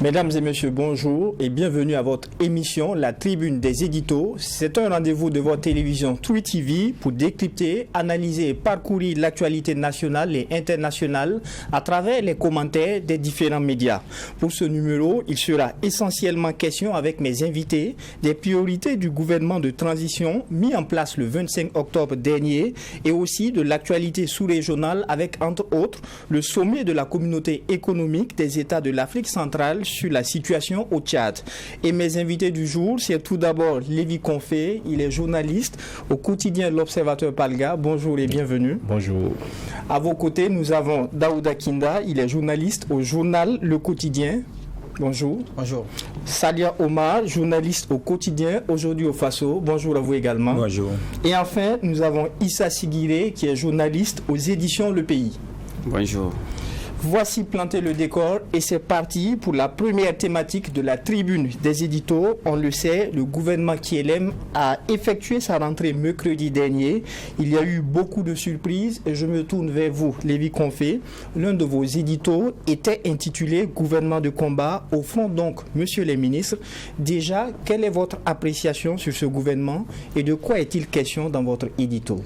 Mesdames et messieurs, bonjour et bienvenue à votre émission La Tribune des Éditos. C'est un rendez-vous de votre télévision Twi TV pour décrypter, analyser et parcourir l'actualité nationale et internationale à travers les commentaires des différents médias. Pour ce numéro, il sera essentiellement question avec mes invités des priorités du gouvernement de transition mis en place le 25 octobre dernier et aussi de l'actualité sous-régionale avec entre autres le sommet de la communauté économique des États de l'Afrique centrale sur la situation au Tchad. Et mes invités du jour, c'est tout d'abord Lévi Confé, il est journaliste au quotidien L'Observateur Palga. Bonjour et bienvenue. Bonjour. À vos côtés, nous avons Daouda Kinda, il est journaliste au journal Le Quotidien. Bonjour. Bonjour. Salia Omar, journaliste au quotidien Aujourd'hui au Faso. Bonjour à vous également. Bonjour. Et enfin, nous avons Issa Sigiré, qui est journaliste aux éditions Le Pays. Bonjour. Voici planter le décor et c'est parti pour la première thématique de la tribune des éditos. On le sait, le gouvernement KLM a effectué sa rentrée mercredi dernier. Il y a eu beaucoup de surprises et je me tourne vers vous, Lévi Confé. L'un de vos éditos était intitulé Gouvernement de combat. Au fond donc, monsieur les ministres, déjà, quelle est votre appréciation sur ce gouvernement et de quoi est-il question dans votre édito ?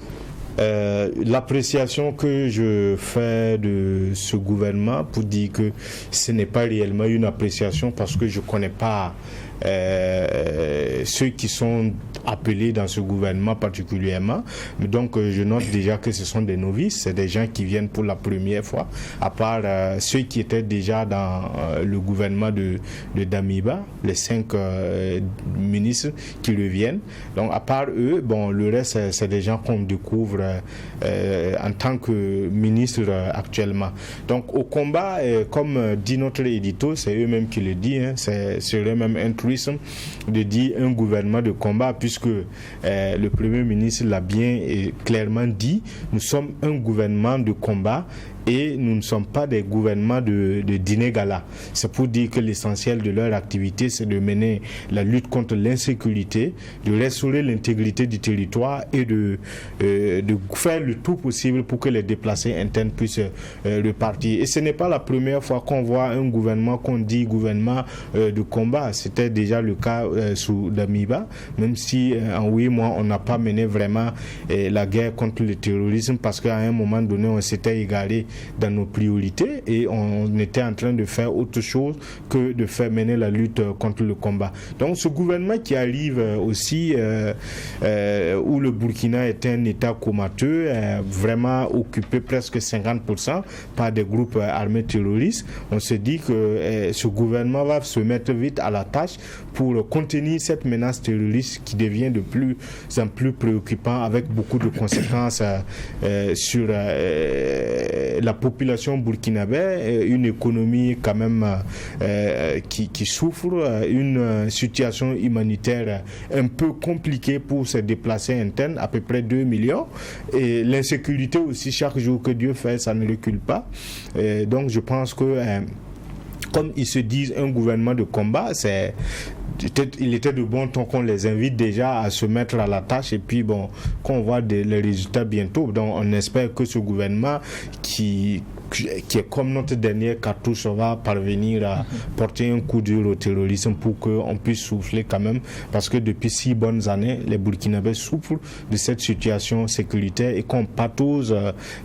L'appréciation que je fais de ce gouvernement, pour dire que ce n'est pas réellement une appréciation parce que je ne connais pas ceux qui sont appelés dans ce gouvernement particulièrement. Donc je note déjà que ce sont des novices, c'est des gens qui viennent pour la première fois, à part ceux qui étaient déjà dans le gouvernement de Damiba, les 5 ministres qui reviennent. Donc à part eux, bon, le reste c'est des gens qu'on découvre en tant que ministre actuellement. Donc au combat, comme dit notre édito, c'est eux-mêmes qui le disent, hein, c'est eux-mêmes un truisme de dire un gouvernement de combat, puisque le Premier ministre l'a bien et clairement dit, nous sommes un gouvernement de combat et nous ne sommes pas des gouvernements de dîner-gala. C'est pour dire que l'essentiel de leur activité, c'est de mener la lutte contre l'insécurité, de restaurer l'intégrité du territoire et de faire le tout possible pour que les déplacés internes puissent repartir. Et ce n'est pas la première fois qu'on voit un gouvernement qu'on dit gouvernement de combat. C'était déjà le cas sous Damiba, même si en 8 mois, on n'a pas mené vraiment la guerre contre le terrorisme parce qu'à un moment donné, on s'était égaré dans nos priorités et on était en train de faire autre chose que de faire mener la lutte contre le combat. Donc ce gouvernement qui arrive aussi où le Burkina est un état comateux, vraiment occupé presque 50% par des groupes armés terroristes, on se dit que ce gouvernement va se mettre vite à la tâche pour contenir cette menace terroriste qui devient de plus en plus préoccupant avec beaucoup de conséquences sur la population burkinabé, une économie quand même qui souffre, une situation humanitaire un peu compliquée pour se déplacer internes, à peu près 2 millions, et l'insécurité aussi, chaque jour que Dieu fait, ça ne recule pas. Donc je pense que comme ils se disent un gouvernement de combat, il était de bon ton qu'on les invite déjà à se mettre à la tâche et puis bon, qu'on voit les résultats bientôt. Donc on espère que ce gouvernement qui est comme notre dernière cartouche va parvenir à porter un coup dur au terrorisme pour qu'on puisse souffler quand même, parce que depuis 6 bonnes années, les Burkinabés souffrent de cette situation sécuritaire et qu'on patause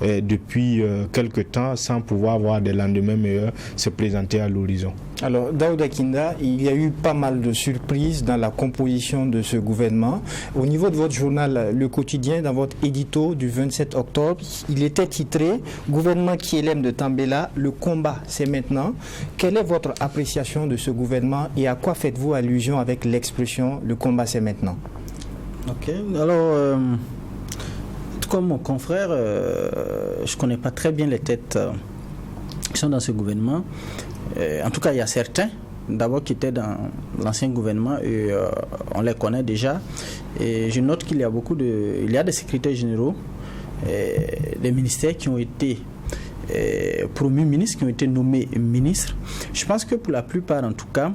depuis quelque temps sans pouvoir voir des lendemains meilleurs se présenter à l'horizon. Alors, Daouda Kinda, il y a eu pas mal de surprises dans la composition de ce gouvernement. Au niveau de votre journal Le Quotidien, dans votre édito du 27 octobre, il était titré « Gouvernement KLM de Tambela, le combat, c'est maintenant ». Quelle est votre appréciation de ce gouvernement et à quoi faites-vous allusion avec l'expression « le combat, c'est maintenant » ? Ok, alors, comme mon confrère, je ne connais pas très bien les têtes qui sont dans ce gouvernement. En tout cas, il y a certains, d'abord, qui étaient dans l'ancien gouvernement et on les connaît déjà. Et je note qu'il y a des secrétaires généraux, des ministères qui ont été promus ministres, qui ont été nommés ministres. Je pense que pour la plupart, en tout cas,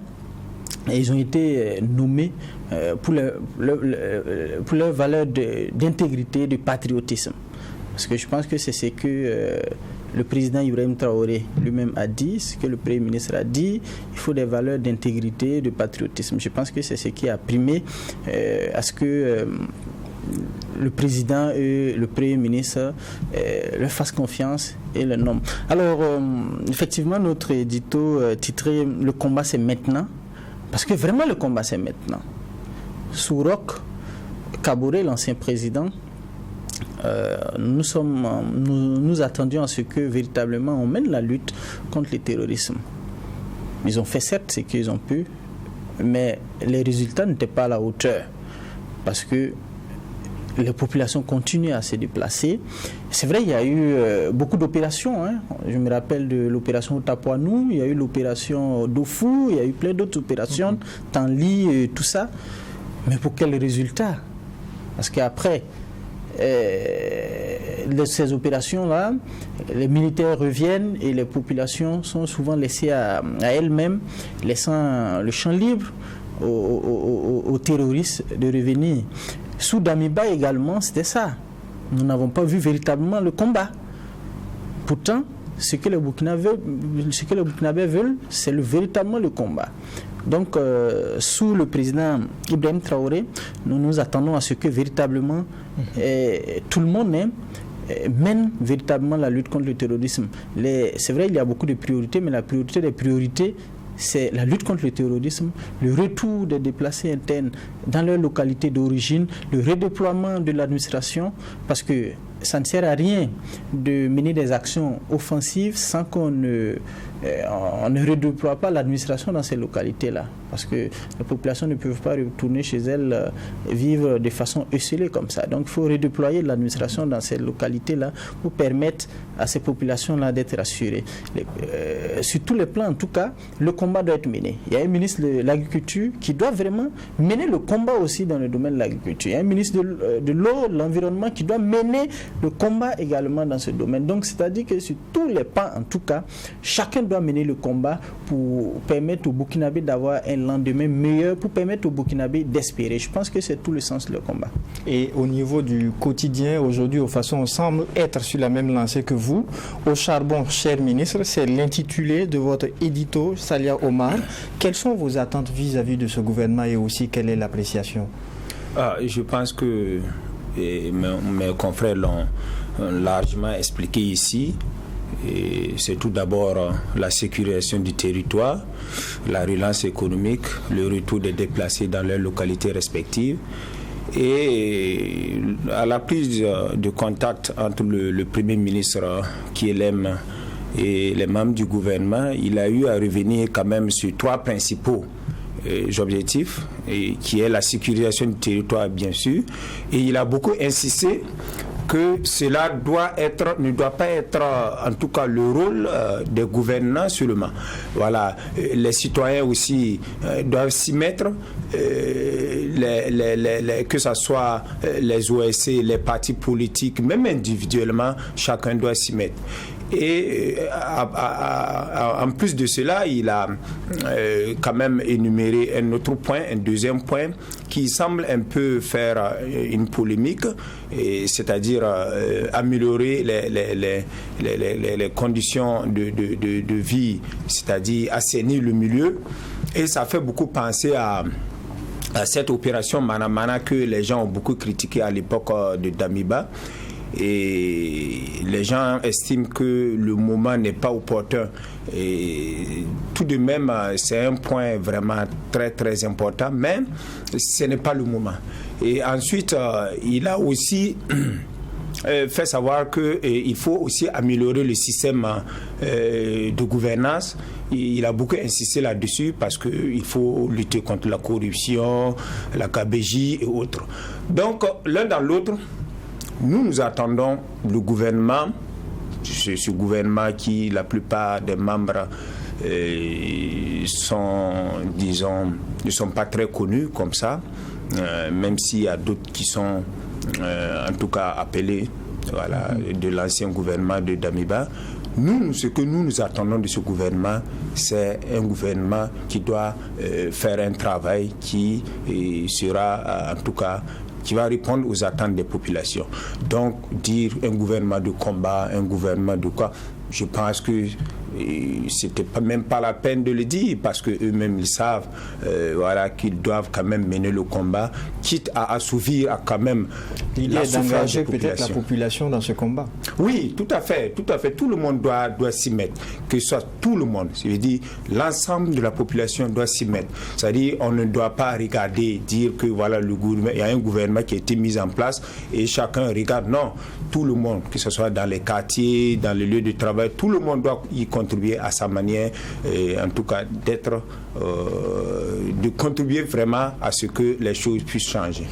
ils ont été nommés pour leur valeur d'intégrité, de patriotisme. Parce que je pense que c'est ce que le président Ibrahim Traoré lui-même a dit, ce que le Premier ministre a dit, il faut des valeurs d'intégrité, de patriotisme. Je pense que c'est ce qui a primé à ce que le président et le Premier ministre leur fassent confiance et le nomment. Alors, effectivement, notre édito titré « Le combat c'est maintenant », parce que vraiment le combat c'est maintenant. Sous Roch Kaboré, l'ancien président, nous attendions à ce que véritablement on mène la lutte contre le terrorisme. Ils ont fait certes ce qu'ils ont pu, mais les résultats n'étaient pas à la hauteur, parce que les populations continuent à se déplacer. C'est vrai, il y a eu beaucoup d'opérations. Je me rappelle de l'opération Tapoinou, il y a eu l'opération Dofou, il y a eu plein d'autres opérations, Tanli, tout ça. Mais pour quels résultats? Parce qu'après ces opérations-là, les militaires reviennent et les populations sont souvent laissées à elles-mêmes, laissant le champ libre aux terroristes de revenir. Sous Damiba également, c'était ça. Nous n'avons pas vu véritablement le combat. Pourtant, ce que les Burkinabés veulent, c'est véritablement le combat. Donc, sous le président Ibrahim Traoré, nous nous attendons à ce que véritablement tout le monde mène véritablement la lutte contre le terrorisme. C'est vrai, il y a beaucoup de priorités, mais la priorité des priorités, c'est la lutte contre le terrorisme, le retour des déplacés internes dans leur localité d'origine, le redéploiement de l'administration, parce que ça ne sert à rien de mener des actions offensives sans qu'on ne redéploie pas l'administration dans ces localités-là. Parce que les populations ne peuvent pas retourner chez elles vivre de façon esselée comme ça. Donc il faut redéployer l'administration dans ces localités-là pour permettre à ces populations-là d'être rassurées. Sur tous les plans, en tout cas, le combat doit être mené. Il y a un ministre de l'Agriculture qui doit vraiment mener le combat aussi dans le domaine de l'agriculture. Il y a un ministre de l'eau, de l'environnement qui doit mener le combat également dans ce domaine. Donc c'est-à-dire que sur tous les pans, en tout cas, chacun doit mener le combat pour permettre aux Burkinabés d'avoir un lendemain meilleur, pour permettre aux Burkinabés d'espérer. Je pense que c'est tout le sens de le combat. Et au niveau du quotidien, aujourd'hui, de toute façon, on semble être sur la même lancée que vous. Au charbon, cher ministre, c'est l'intitulé de votre édito, Salia Omar. Quelles sont vos attentes vis-à-vis de ce gouvernement et aussi quelle est l'appréciation? Je pense que mes confrères l'ont largement expliqué ici. C'est tout d'abord la sécurisation du territoire, la relance économique, le retour des déplacés dans leurs localités respectives. Et à la prise de contact entre le Premier ministre Kielem et les membres du gouvernement, il a eu à revenir quand même sur trois principaux objectifs, qui est la sécurisation du territoire bien sûr, et il a beaucoup insisté que cela ne doit pas être en tout cas le rôle des gouvernants seulement. Voilà, les citoyens aussi doivent s'y mettre, que ce soit les OSC, les partis politiques, même individuellement, chacun doit s'y mettre. Et en plus de cela, il a quand même énuméré un autre point, un deuxième point, qui semble un peu faire une polémique, c'est-à-dire améliorer les conditions de vie, c'est-à-dire assainir le milieu. Et ça fait beaucoup penser à cette opération Manamana que les gens ont beaucoup critiqué à l'époque de Damiba. Et les gens estiment que le moment n'est pas opportun. Et tout de même, c'est un point vraiment très très important, mais ce n'est pas le moment. Et ensuite, il a aussi fait savoir qu'il faut aussi améliorer le système de gouvernance. Il a beaucoup insisté là-dessus parce qu'il faut lutter contre la corruption, la KBJ et autres. Donc, l'un dans l'autre, nous attendons le gouvernement, ce gouvernement qui, la plupart des membres ne sont pas très connus comme ça, même s'il y a d'autres qui sont en tout cas appelés de l'ancien gouvernement de Damiba. Ce que nous attendons de ce gouvernement, c'est un gouvernement qui doit faire un travail qui sera en tout cas qui va répondre aux attentes des populations. Donc, dire un gouvernement de combat, un gouvernement de quoi, je pense que c'était même pas la peine de le dire, parce que eux-mêmes ils savent qu'ils doivent quand même mener le combat, quitte à assouvir quand même l'idée d'engager peut-être la population dans ce combat. Oui, tout à fait. Tout le monde doit s'y mettre, que ce soit tout le monde. Je veux dire, l'ensemble de la population doit s'y mettre. C'est-à-dire, on ne doit pas regarder, dire que voilà, le gouvernement, il y a un gouvernement qui a été mis en place et chacun regarde. Non, tout le monde, que ce soit dans les quartiers, dans les lieux de travail, tout le monde doit y contribuer à sa manière, en tout cas de contribuer vraiment à ce que les choses puissent changer.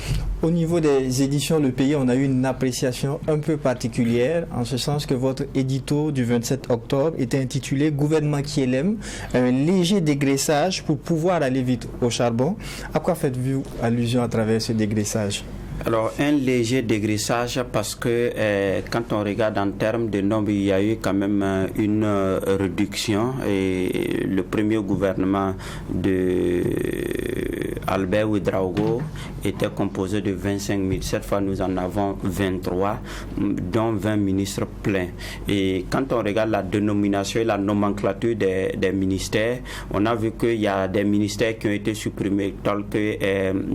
Au niveau des éditions Le Pays, on a eu une appréciation un peu particulière, en ce sens que votre édito du 27 octobre était intitulé « Gouvernement qui l'aime, un léger dégraissage pour pouvoir aller vite au charbon ». À quoi faites-vous allusion à travers ce dégraissage ? Alors, un léger dégraissage parce que quand on regarde en termes de nombre, il y a eu quand même une réduction. Et le premier gouvernement de Albert Ouedraogo était composé de 25 000. Cette fois, nous en avons 23, dont 20 ministres pleins. Et quand on regarde la dénomination et la nomenclature des ministères, on a vu qu'il y a des ministères qui ont été supprimés, tels que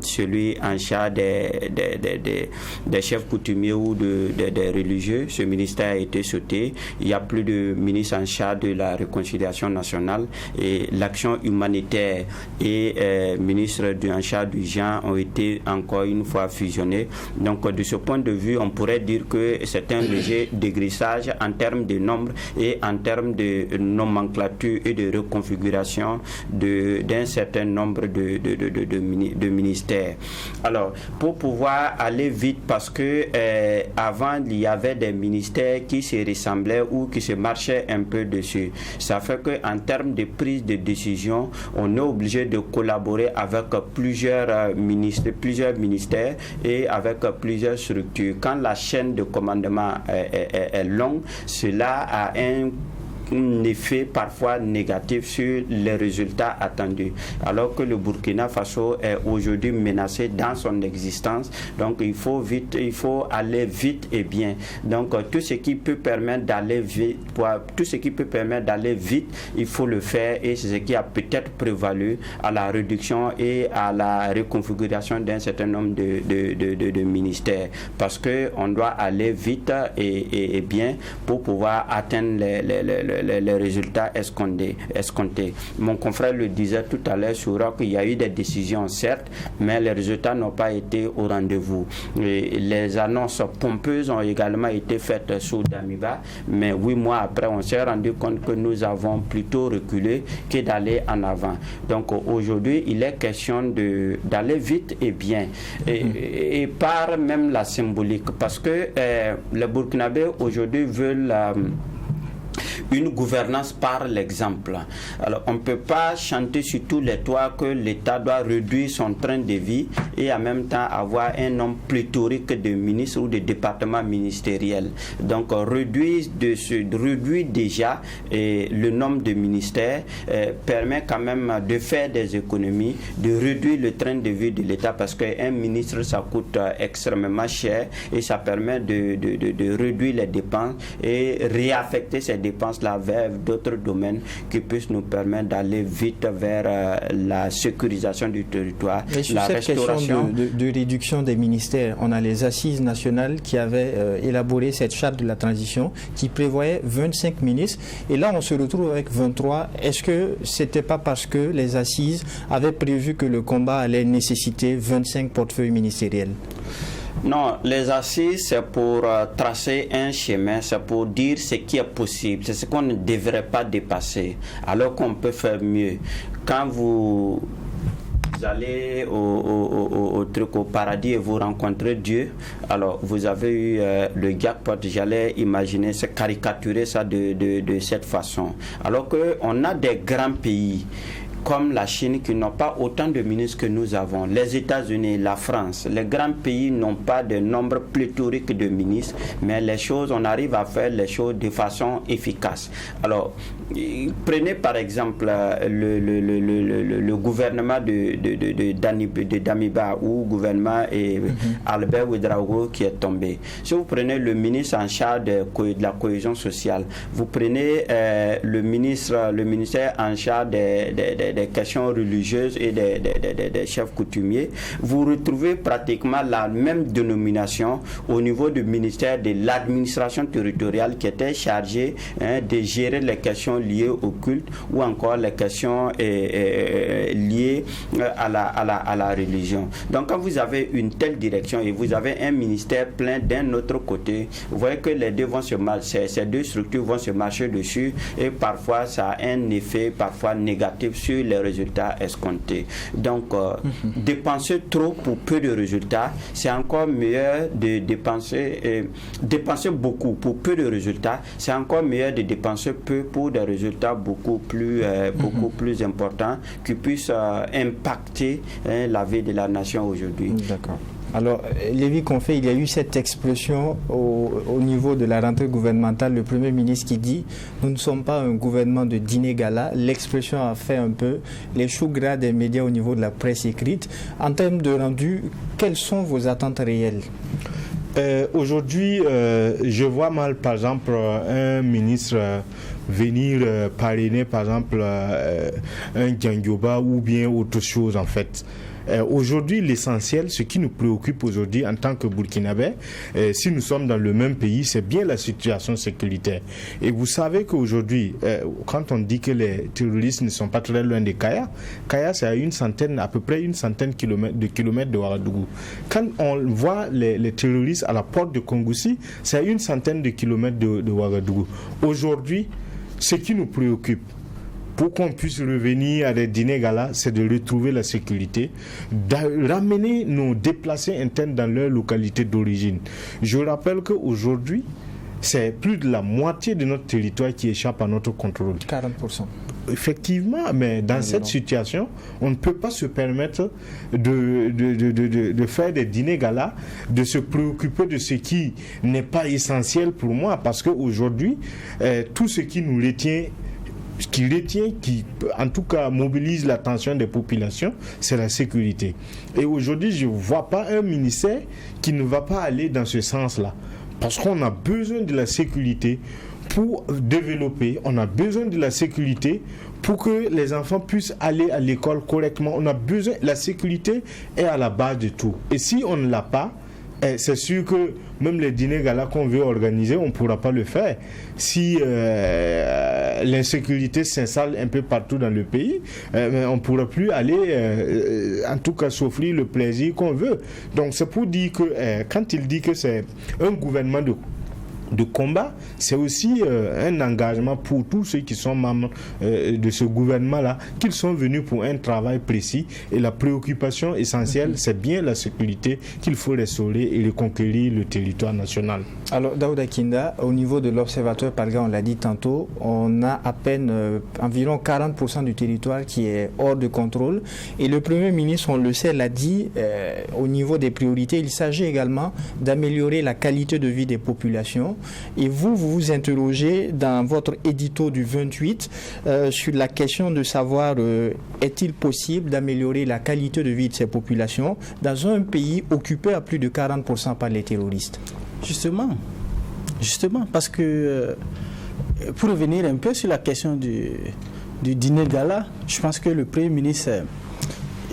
celui en charge des chefs coutumiers ou des religieux. Ce ministère a été sauté. Il n'y a plus de ministre en charge de la réconciliation nationale, et l'action humanitaire et ministre en charge du genre ont été encore une fois fusionnés. Donc de ce point de vue, on pourrait dire que c'est un léger dégraissage en termes de nombre et en termes de nomenclature et de reconfiguration d'un certain nombre de ministères. Alors, pour pouvoir aller vite, parce que avant il y avait des ministères qui se ressemblaient ou qui se marchaient un peu dessus. Ça fait qu'en termes de prise de décision, on est obligé de collaborer avec plusieurs ministères et avec plusieurs structures. Quand la chaîne de commandement est longue, cela a un effet parfois négatif sur les résultats attendus, alors que le Burkina Faso est aujourd'hui menacé dans son existence. Donc il faut aller vite et bien. Donc tout ce qui peut permettre d'aller vite, il faut le faire, et c'est ce qui a peut-être prévalu à la réduction et à la reconfiguration d'un certain nombre de ministères, parce que on doit aller vite et bien pour pouvoir atteindre les résultats escomptés. Mon confrère le disait tout à l'heure sur Rock, il y a eu des décisions certes, mais les résultats n'ont pas été au rendez-vous. Et les annonces pompeuses ont également été faites sous Damiba, mais 8 mois après, on s'est rendu compte que nous avons plutôt reculé que d'aller en avant. Donc aujourd'hui, il est question d'aller vite et bien, et par même la symbolique, parce que les Burkinabés aujourd'hui veulent une gouvernance par l'exemple. Alors, on ne peut pas chanter sur tous les toits que l'État doit réduire son train de vie et en même temps avoir un nombre pléthorique de ministres ou de départements ministériels. Donc, réduire déjà le nombre de ministères permet quand même de faire des économies, de réduire le train de vie de l'État, parce qu'un ministre, ça coûte extrêmement cher, et ça permet de réduire les dépenses et réaffecter ces dépenses vers d'autres domaines qui puissent nous permettre d'aller vite vers la sécurisation du territoire, et sur la cette restauration. Question de réduction des ministères, on a les assises nationales qui avaient élaboré cette charte de la transition qui prévoyait 25 ministres, et là on se retrouve avec 23. Est-ce que c'était pas parce que les assises avaient prévu que le combat allait nécessiter 25 portefeuilles ministériels? Non, les assises, c'est pour tracer un chemin, c'est pour dire ce qui est possible, c'est ce qu'on ne devrait pas dépasser, alors qu'on peut faire mieux. Quand vous allez au paradis et vous rencontrez Dieu, alors vous avez eu le jackpot, j'allais imaginer, c'est caricaturer ça de cette façon. Alors qu'on a des grands pays comme la Chine qui n'ont pas autant de ministres que nous avons, les États-Unis, la France, les grands pays n'ont pas de nombre pléthorique de ministres, mais on arrive à faire les choses de façon efficace. Alors, prenez par exemple le gouvernement de Damiba ou gouvernement Albert Ouedraogo qui est tombé. Si vous prenez le ministre en charge de la cohésion sociale, vous prenez le ministère en charge des questions religieuses et des chefs coutumiers, vous retrouvez pratiquement la même dénomination au niveau du ministère de l'administration territoriale qui était chargé de gérer les questions liées au culte ou encore les questions liées à la religion. Donc quand vous avez une telle direction et vous avez un ministère plein d'un autre côté, vous voyez que les deux ces deux structures vont se marcher dessus et parfois ça a un effet parfois négatif sur les résultats escomptés. Donc dépenser trop pour peu de résultats, c'est encore meilleur de dépenser beaucoup pour peu de résultats, c'est encore meilleur de dépenser peu pour des résultats beaucoup plus importants qui puissent impacter la vie de la nation aujourd'hui. D'accord. Alors, Lévi Confé, il y a eu cette explosion au niveau de la rentrée gouvernementale. Le Premier ministre qui dit « Nous ne sommes pas un gouvernement de dîner-gala ». L'expression a fait un peu les choux gras des médias au niveau de la presse écrite. En termes de rendu, quelles sont vos attentes réelles ? Aujourd'hui, je vois mal, par exemple, un ministre venir parrainer, par exemple, un Djangioba ou bien autre chose, en fait. Aujourd'hui, l'essentiel, ce qui nous préoccupe aujourd'hui en tant que Burkinabé, si nous sommes dans le même pays, c'est bien la situation sécuritaire. Et vous savez qu'aujourd'hui, quand on dit que les terroristes ne sont pas très loin de Kaya, c'est à peu près une centaine de kilomètres de Ouagadougou. Quand on voit les terroristes à la porte de Kongoussi, c'est à une centaine de kilomètres de Ouagadougou. Aujourd'hui, ce qui nous préoccupe, pour qu'on puisse revenir à des dîners galas, c'est de retrouver la sécurité, de ramener nos déplacés internes dans leur localité d'origine. Je rappelle qu'aujourd'hui, c'est plus de la moitié de notre territoire qui échappe à notre contrôle. 40%. Effectivement, mais dans cette situation, on ne peut pas se permettre de faire des dîners galas, de se préoccuper de ce qui n'est pas essentiel pour moi, parce qu'aujourd'hui, tout ce qui nous retient, qui en tout cas mobilise l'attention des populations, c'est la sécurité. Et aujourd'hui, je ne vois pas un ministère qui ne va pas aller dans ce sens-là. Parce qu'on a besoin de la sécurité pour développer, on a besoin de la sécurité pour que les enfants puissent aller à l'école correctement. On a besoin, la sécurité est à la base de tout. Et si on ne l'a pas, c'est sûr que même les dîners galas qu'on veut organiser, on ne pourra pas le faire. Si l'insécurité s'installe un peu partout dans le pays, on ne pourra plus aller, en tout cas, s'offrir le plaisir qu'on veut. Donc c'est pour dire que quand il dit que c'est un gouvernement de combat, c'est aussi un engagement pour tous ceux qui sont membres de ce gouvernement-là, qu'ils sont venus pour un travail précis, et la préoccupation essentielle, c'est bien la sécurité qu'il faut restaurer et reconquérir le territoire national. Alors, Daouda Kinda, au niveau de l'Observatoire Palga, on l'a dit tantôt, on a à peine environ 40% du territoire qui est hors de contrôle, et le Premier ministre, on le sait, l'a dit, au niveau des priorités, il s'agit également d'améliorer la qualité de vie des populations. Et vous vous interrogez dans votre édito du 28 sur la question de savoir est-il possible d'améliorer la qualité de vie de ces populations dans un pays occupé à plus de 40% par les terroristes. Justement, parce que pour revenir un peu sur la question du dîner gala, je pense que le Premier ministre,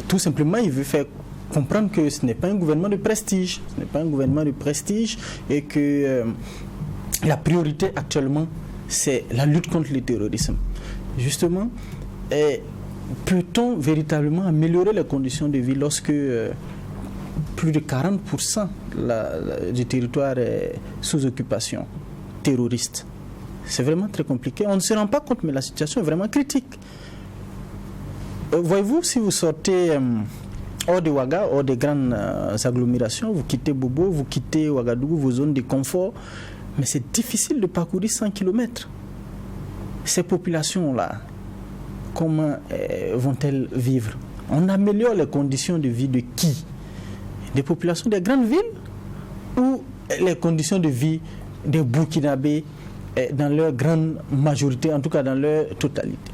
tout simplement, il veut faire comprendre que ce n'est pas un gouvernement de prestige. Ce n'est pas un gouvernement de prestige et que la priorité actuellement, c'est la lutte contre le terrorisme. Justement, peut-on véritablement améliorer les conditions de vie lorsque plus de 40% du territoire est sous occupation terroriste? C'est vraiment très compliqué. On ne se rend pas compte, mais la situation est vraiment critique. Voyez-vous, si vous sortez hors de Ouaga, hors des grandes agglomérations, vous quittez Bobo, vous quittez Ouagadougou, vos zones de confort, mais c'est difficile de parcourir 100 km. Ces populations-là, comment vont-elles vivre? On améliore les conditions de vie de qui? Des populations des grandes villes ou les conditions de vie des Burkinabés dans leur grande majorité, en tout cas dans leur totalité.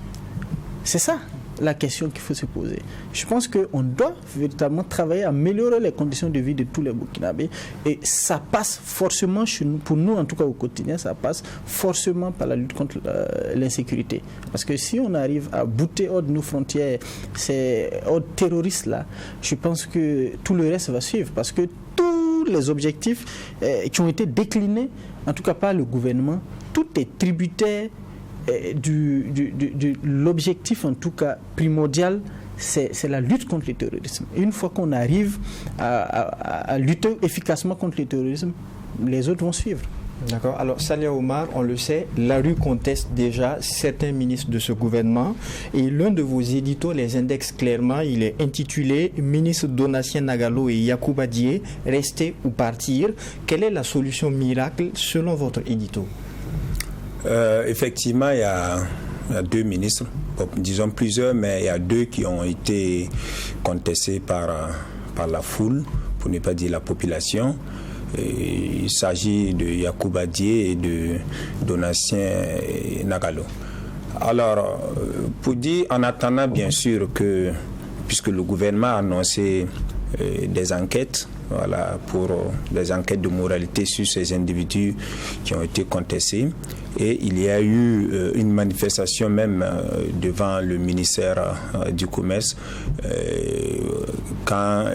C'est ça la question qu'il faut se poser. Je pense qu'on doit véritablement travailler à améliorer les conditions de vie de tous les Burkinabés, et ça passe forcément chez nous, pour nous en tout cas au quotidien, ça passe forcément par la lutte contre l'insécurité. Parce que si on arrive à bouter hors de nos frontières ces hordes terroristes-là, je pense que tout le reste va suivre, parce que tous les objectifs qui ont été déclinés, en tout cas par le gouvernement, tout est tributaire de l'objectif en tout cas primordial, c'est la lutte contre le terrorisme. Une fois qu'on arrive à lutter efficacement contre le terrorisme, les autres vont suivre. D'accord. Alors, Salia Omar, on le sait, la rue conteste déjà certains ministres de ce gouvernement, et l'un de vos éditos les indexe clairement. Il est intitulé « Ministre Donatien Nagalo et Yacouba Dié, rester ou partir ». Quelle est la solution miracle selon votre édito? Effectivement, il y a deux ministres, disons plusieurs, mais il y a deux qui ont été contestés par la foule, pour ne pas dire la population. Et il s'agit de Yacouba Dié et de Donatien Nagalo. Alors, pour dire, en attendant bien sûr que, puisque le gouvernement a annoncé des enquêtes, voilà, pour des enquêtes de moralité sur ces individus qui ont été contestés. Et il y a eu une manifestation même devant le ministère du Commerce quand,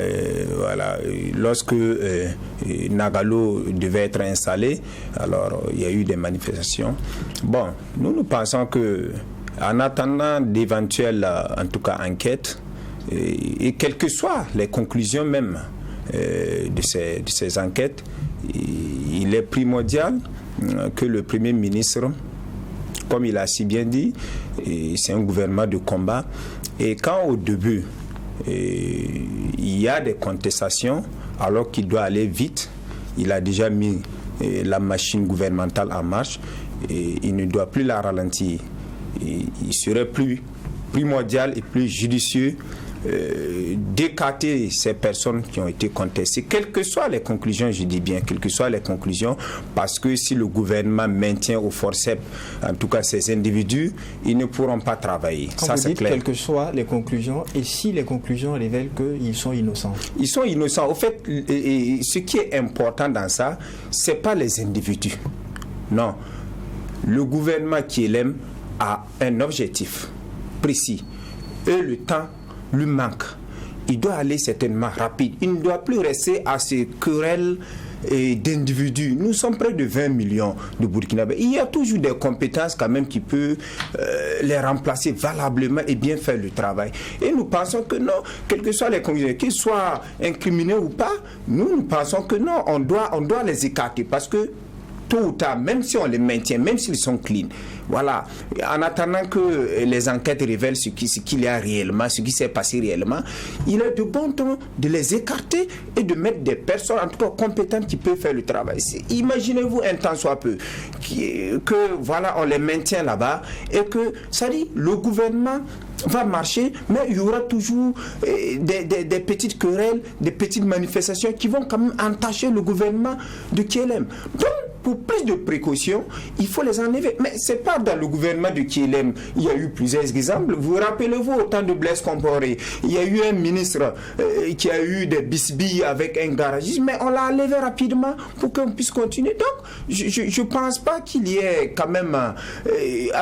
voilà, lorsque Nagalo devait être installé. Alors, il y a eu des manifestations. Bon, nous pensons que, en attendant d'éventuelles, en tout cas, enquêtes, et quelles que soient les conclusions même de ces enquêtes, il est primordial que le Premier ministre, comme il a si bien dit, c'est un gouvernement de combat, et quand au début il y a des contestations alors qu'il doit aller vite, il a déjà mis la machine gouvernementale en marche, et il ne doit plus la ralentir. Il serait plus primordial et plus judicieux d'écarter ces personnes qui ont été contestées, quelles que soient les conclusions, je dis bien, quelles que soient les conclusions, parce que si le gouvernement maintient au forceps, en tout cas ces individus, ils ne pourront pas travailler. Quand ça, vous c'est dites clair. quelles que soient les conclusions, et si les conclusions révèlent qu'ils sont innocents? Ils sont innocents. Au fait, ce qui est important dans ça, c'est pas les individus. Non. Le gouvernement qui l'aime a un objectif précis. Et le temps lui manque. Il doit aller certainement rapide. Il ne doit plus rester à ces querelles d'individus. Nous sommes près de 20 millions de Burkinabés. Il y a toujours des compétences quand même qui peuvent les remplacer valablement et bien faire le travail. Et nous pensons que non, quelles que soient les conclusions, qu'ils soient incriminés ou pas, nous pensons que non, on doit les écarter, parce que tôt ou tard, même si on les maintient, même s'ils sont clean, voilà, en attendant que les enquêtes révèlent ce qu'il y a réellement, ce qui s'est passé réellement, il est de bon ton de les écarter et de mettre des personnes, en tout cas compétentes, qui peuvent faire le travail. Imaginez-vous un temps soit peu que voilà, on les maintient là-bas, et que, ça dit, le gouvernement va marcher, mais il y aura toujours des petites querelles, des petites manifestations qui vont quand même entacher le gouvernement de KLM. Donc, pour plus de précautions, il faut les enlever. Mais c'est pas dans le gouvernement de KLM. Il y a eu plusieurs exemples. Vous rappelez-vous au temps de Blaise Compaoré, il y a eu un ministre qui a eu des bisbilles avec un garagiste, mais on l'a enlevé rapidement pour qu'on puisse continuer. Donc, je pense pas qu'il y ait quand même à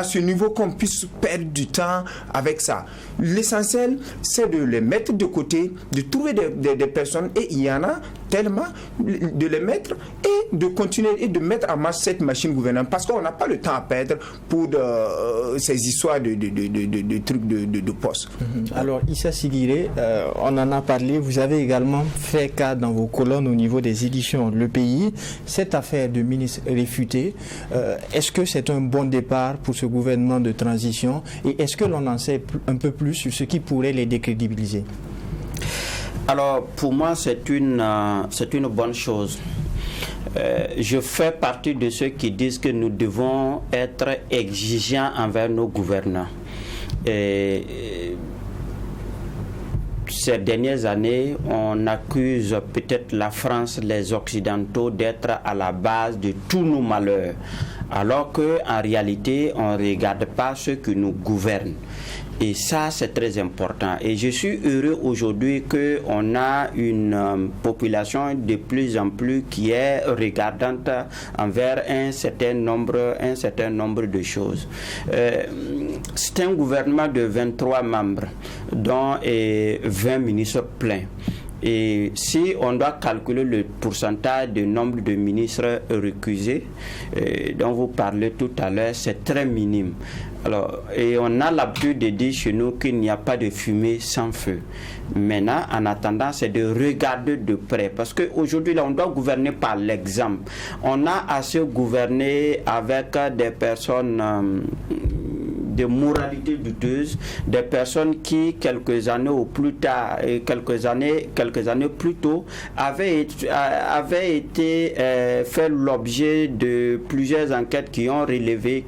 ce niveau qu'on puisse perdre du temps avec ça. L'essentiel, c'est de les mettre de côté, de trouver des personnes, et il y en a tellement, de les mettre et de continuer et de mettre en marche cette machine gouvernementale, parce qu'on n'a pas le temps à perdre pour ces histoires de trucs de poste. Alors, Issa Sigiré, on en a parlé, vous avez également fait cas dans vos colonnes au niveau des éditions Le Pays, cette affaire de ministre réfutée. Est-ce que c'est un bon départ pour ce gouvernement de transition, et est-ce que l'on en sait un peu plus sur ce qui pourrait les décrédibiliser? Alors, pour moi, c'est une bonne chose. Je fais partie de ceux qui disent que nous devons être exigeants envers nos gouvernants. Ces dernières années, on accuse peut-être la France, les Occidentaux, d'être à la base de tous nos malheurs. alors qu'en réalité, on ne regarde pas ceux qui nous gouvernent. Et ça, c'est très important. Et je suis heureux aujourd'hui qu'on a une population de plus en plus qui est regardante envers un certain nombre de choses. C'est un gouvernement de 23 membres, dont 20 ministres pleins. Et si on doit calculer le pourcentage du nombre de ministres recusés, dont vous parlez tout à l'heure, c'est très minime. Alors, et on a l'habitude de dire chez nous qu'il n'y a pas de fumée sans feu. Maintenant, en attendant, c'est de regarder de près. Parce qu'aujourd'hui, là, on doit gouverner par l'exemple. On a assez gouverné avec des personnes de moralité douteuse, des personnes qui, quelques années ou plus tard, quelques années plus tôt, avaient été fait l'objet de plusieurs enquêtes qui ont révélé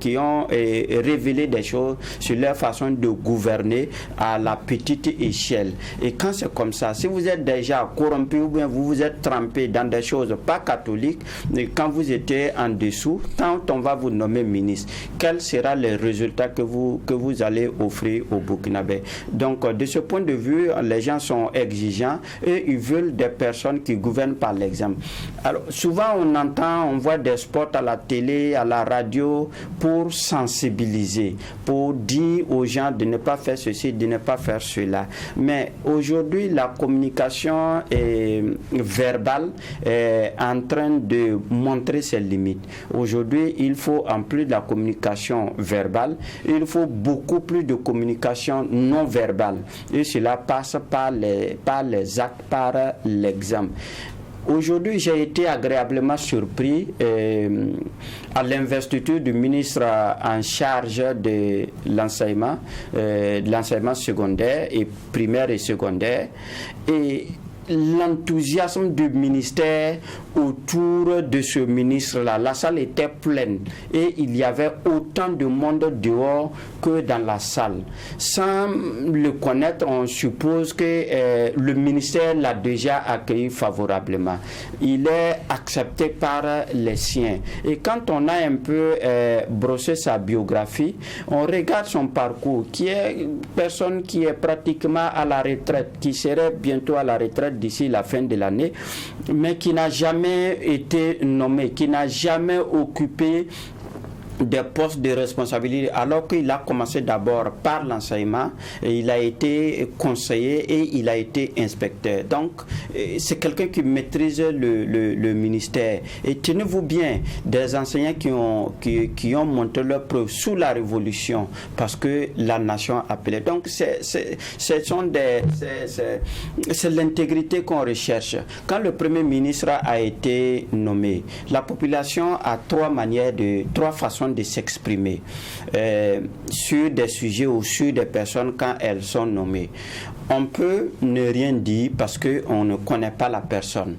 des choses sur leur façon de gouverner à la petite échelle. Et quand c'est comme ça, si vous êtes déjà corrompu ou bien vous vous êtes trempé dans des choses pas catholiques, mais quand vous étiez en dessous, quand on va vous nommer ministre, quel sera le résultat que vous allez offrir au Burkinabé? Donc, de ce point de vue, les gens sont exigeants et ils veulent des personnes qui gouvernent par l'exemple. Alors, souvent, on voit des spots à la télé, à la radio pour sensibiliser, pour dire aux gens de ne pas faire ceci, de ne pas faire cela. Mais aujourd'hui, la communication verbale est en train de montrer ses limites. Aujourd'hui, il faut, en plus de la communication verbale, il faut beaucoup plus de communication non verbale. Et cela passe par les actes, par l'exemple. Aujourd'hui, j'ai été agréablement surpris à l'investiture du ministre en charge de l'enseignement secondaire et primaire et secondaire. Et l'enthousiasme du ministère autour de ce ministre-là. La salle était pleine et il y avait autant de monde dehors que dans la salle. Sans le connaître, on suppose que le ministère l'a déjà accueilli favorablement. Il est accepté par les siens. Et quand on a un peu brossé sa biographie, on regarde son parcours, qui est une personne qui est pratiquement à la retraite, qui serait bientôt à la retraite d'ici la fin de l'année, mais qui n'a jamais été nommé, qui n'a jamais occupé des postes de responsabilité, alors qu'il a commencé d'abord par l'enseignement, et il a été conseiller et il a été inspecteur. Donc, c'est quelqu'un qui maîtrise le ministère. Et tenez-vous bien, des enseignants qui ont monté leur preuve sous la Révolution, parce que la nation appelait. Donc, c'est l'intégrité qu'on recherche. Quand le Premier ministre a été nommé, la population a trois façons de s'exprimer sur des sujets ou sur des personnes quand elles sont nommées. On peut ne rien dire parce qu'on ne connaît pas la personne.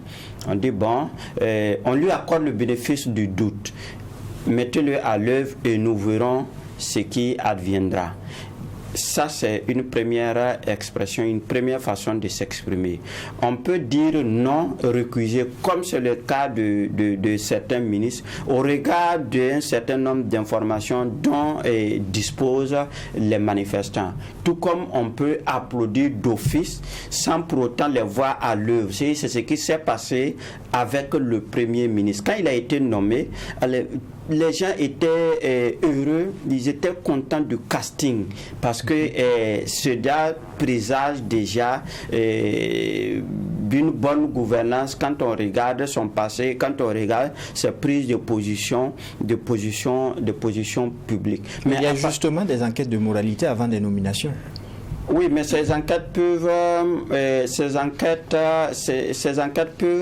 On dit bon, on lui accorde le bénéfice du doute. Mettez-le à l'œuvre et nous verrons ce qui adviendra. Ça, c'est une première expression, une première façon de s'exprimer. On peut dire non récusé, comme c'est le cas de certains ministres, au regard d'un certain nombre d'informations dont disposent les manifestants. Tout comme on peut applaudir d'office sans pour autant les voir à l'œuvre. C'est ce qui s'est passé avec le Premier ministre. Quand il a été nommé, les gens étaient heureux, ils étaient contents du casting parce que cela présage déjà d'une bonne gouvernance quand on regarde son passé, quand on regarde ses prises de position publiques. Mais il y a justement des enquêtes de moralité avant des nominations. Oui, mais ces enquêtes peuvent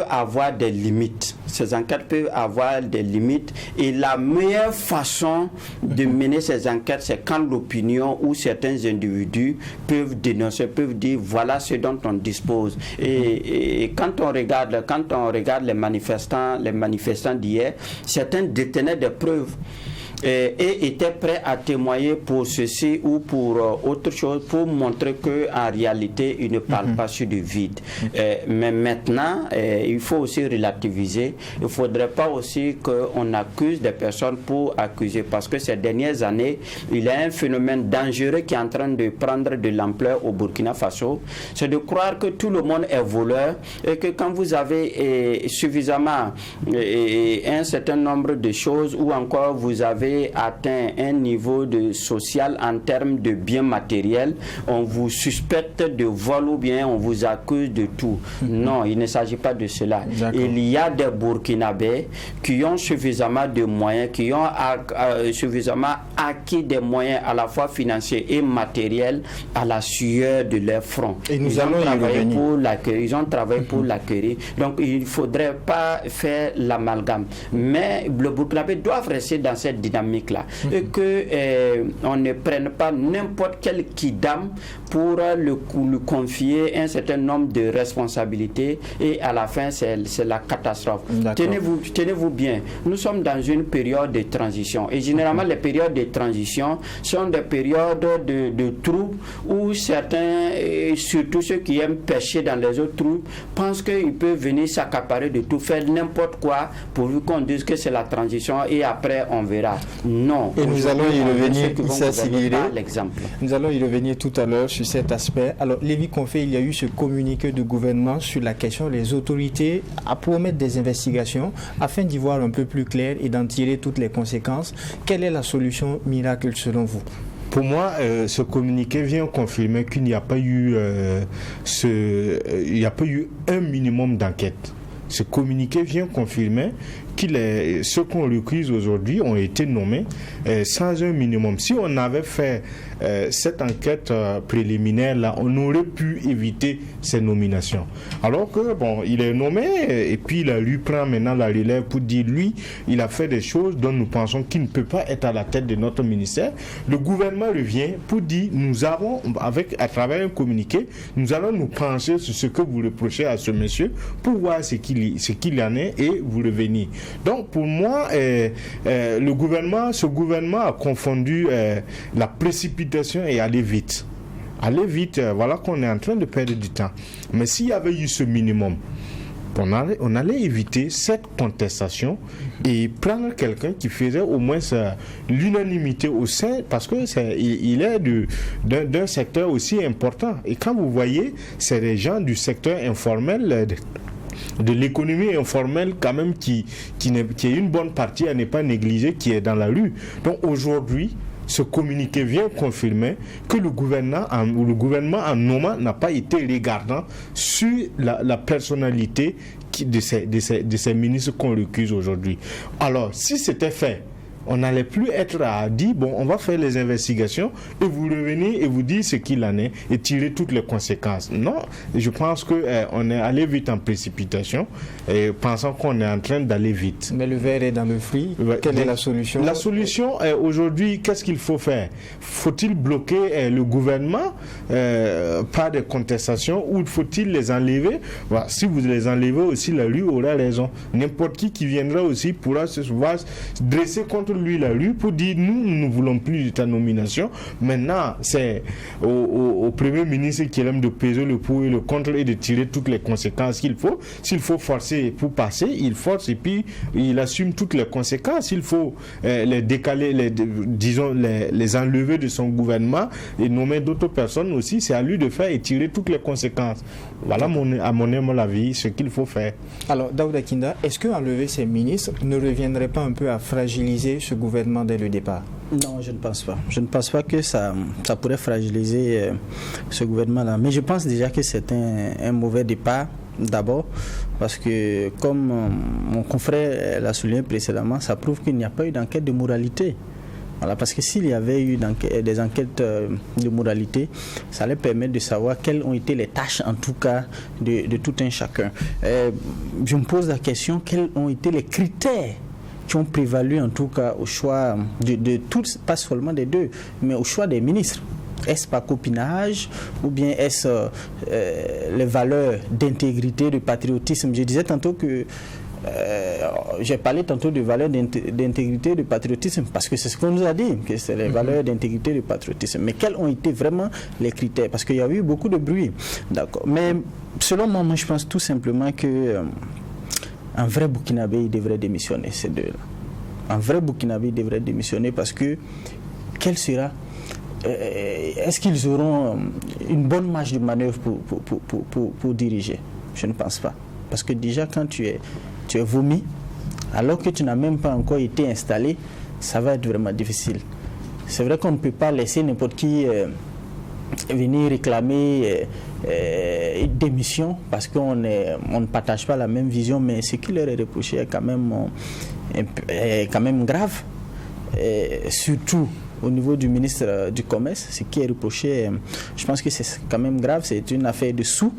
avoir des limites. Ces enquêtes peuvent avoir des limites. Et la meilleure façon de mener ces enquêtes, c'est quand l'opinion ou certains individus peuvent dénoncer, peuvent dire voilà ce dont on dispose. Et quand on regarde les manifestants d'hier, certains détenaient des preuves. et était prêt à témoigner pour ceci ou pour autre chose, pour montrer qu'en réalité, il ne parle pas sur du vide. Mais maintenant, il faut aussi relativiser. Il ne faudrait pas aussi qu'on accuse des personnes pour accuser, parce que ces dernières années, il y a un phénomène dangereux qui est en train de prendre de l'ampleur au Burkina Faso. C'est de croire que tout le monde est voleur et que quand vous avez suffisamment un certain nombre de choses ou encore vous avez atteint un niveau de social en termes de biens matériels, on vous suspecte de vol ou bien on vous accuse de tout. Non, il ne s'agit pas de cela. Il y a des Burkinabés qui ont suffisamment de moyens, qui ont suffisamment acquis des moyens à la fois financiers et matériels à la sueur de leur front. Et nous allons y revenir. Ils ont travaillé pour l'acquérir. Donc il ne faudrait pas faire l'amalgame. Mais le Burkinabé doit rester dans cette dynamique-là. Et qu'on ne prenne pas n'importe quel kidam pour lui confier un certain nombre de responsabilités et à la fin c'est la catastrophe. Tenez-vous bien, nous sommes dans une période de transition et généralement les périodes de transition sont des périodes de troubles où certains, surtout ceux qui aiment pêcher dans les autres troubles, pensent qu'ils peuvent venir s'accaparer de tout, faire n'importe quoi pourvu qu'on dise que c'est la transition et après on verra. Non. Et nous allons y revenir, Issa Sigiré. Nous allons y revenir tout à l'heure sur cet aspect. Alors, Lévi Confé, il y a eu ce communiqué de gouvernement sur la question des autorités à promettre des investigations afin d'y voir un peu plus clair et d'en tirer toutes les conséquences. Quelle est la solution miracle selon vous? Pour moi, ce communiqué vient confirmer qu'il n'y a pas eu un minimum d'enquête. Ce communiqué vient confirmer que ceux qu'on recruse aujourd'hui ont été nommés sans un minimum. Si on avait fait cette enquête préliminaire là, on aurait pu éviter ces nominations. Alors que bon, il est nommé et puis lui prend maintenant la relève pour dire lui, il a fait des choses dont nous pensons qu'il ne peut pas être à la tête de notre ministère. Le gouvernement revient pour dire nous avons, à travers un communiqué, nous allons nous pencher sur ce que vous reprochez à ce monsieur pour voir ce qu'il en est et vous revenir. Donc pour moi, ce gouvernement a confondu la précipitation et aller vite. Aller vite, voilà qu'on est en train de perdre du temps. Mais s'il y avait eu ce minimum, on allait éviter cette contestation et prendre quelqu'un qui faisait au moins l'unanimité au sein, parce que il est d'un secteur aussi important. Et quand vous voyez, c'est des gens du secteur informel, de l'économie informelle quand même qui est une bonne partie à ne pas négliger, qui est dans la rue. Donc aujourd'hui, ce communiqué vient confirmer que le gouvernement en nommant n'a pas été regardant sur la personnalité de ces ministres qu'on recuse aujourd'hui. Alors, si c'était fait, on n'allait plus être à dire, bon, on va faire les investigations et vous revenez et vous dire ce qu'il en est et tirer toutes les conséquences. Non, je pense qu'on est allé vite en précipitation et pensant qu'on est en train d'aller vite. Mais le verre est dans le fruit. Quelle est la solution? La solution, aujourd'hui, qu'est-ce qu'il faut faire? Faut-il bloquer le gouvernement par des contestations ou faut-il les enlever? Voilà. Si vous les enlevez aussi, la rue aura raison. N'importe qui viendra aussi pourra se dresser contre lui la rue pour dire nous ne voulons plus de ta nomination. Maintenant c'est au premier ministre qui aime de peser le pour et le contre et de tirer toutes les conséquences qu'il faut. S'il faut forcer pour passer, il force et puis il assume toutes les conséquences. S'il faut les décaler, les enlever de son gouvernement et nommer d'autres personnes aussi, c'est à lui de faire et tirer toutes les conséquences. Voilà à mon humble avis ce qu'il faut faire. Alors Daouda Kinda, est-ce que enlever ces ministres ne reviendrait pas un peu à fragiliser ce gouvernement dès le départ? Non, je ne pense pas. Je ne pense pas que ça pourrait fragiliser ce gouvernement-là. Mais je pense déjà que c'est un mauvais départ, d'abord, parce que, comme mon confrère l'a souligné précédemment, ça prouve qu'il n'y a pas eu d'enquête de moralité. Voilà, parce que s'il y avait eu des enquêtes de moralité, ça allait permettre de savoir quelles ont été les tâches, en tout cas, de tout un chacun. Je me pose la question, quels ont été les critères qui ont prévalu en tout cas au choix de tous, pas seulement des deux, mais au choix des ministres? Est-ce par copinage ou bien est-ce les valeurs d'intégrité, de patriotisme? Je disais tantôt que j'ai parlé tantôt de valeurs d'intégrité, de patriotisme, parce que c'est ce qu'on nous a dit, que c'est les valeurs d'intégrité, de patriotisme. Mais quels ont été vraiment les critères? Parce qu'il y a eu beaucoup de bruit. D'accord. Mais selon moi, je pense tout simplement que un vrai Burkinabé, il devrait démissionner, ces deux-là. Un vrai Burkinabé devrait démissionner parce que quel sera... est-ce qu'ils auront une bonne marge de manœuvre pour diriger? Je ne pense pas. Parce que déjà, quand tu es vomi, alors que tu n'as même pas encore été installé, ça va être vraiment difficile. C'est vrai qu'on ne peut pas laisser n'importe qui venir réclamer une démission parce qu'on ne partage pas la même vision, mais ce qui leur est reproché est quand même grave. Surtout au niveau du ministre du Commerce, ce qui est reproché, je pense que c'est quand même grave, c'est une affaire de sous.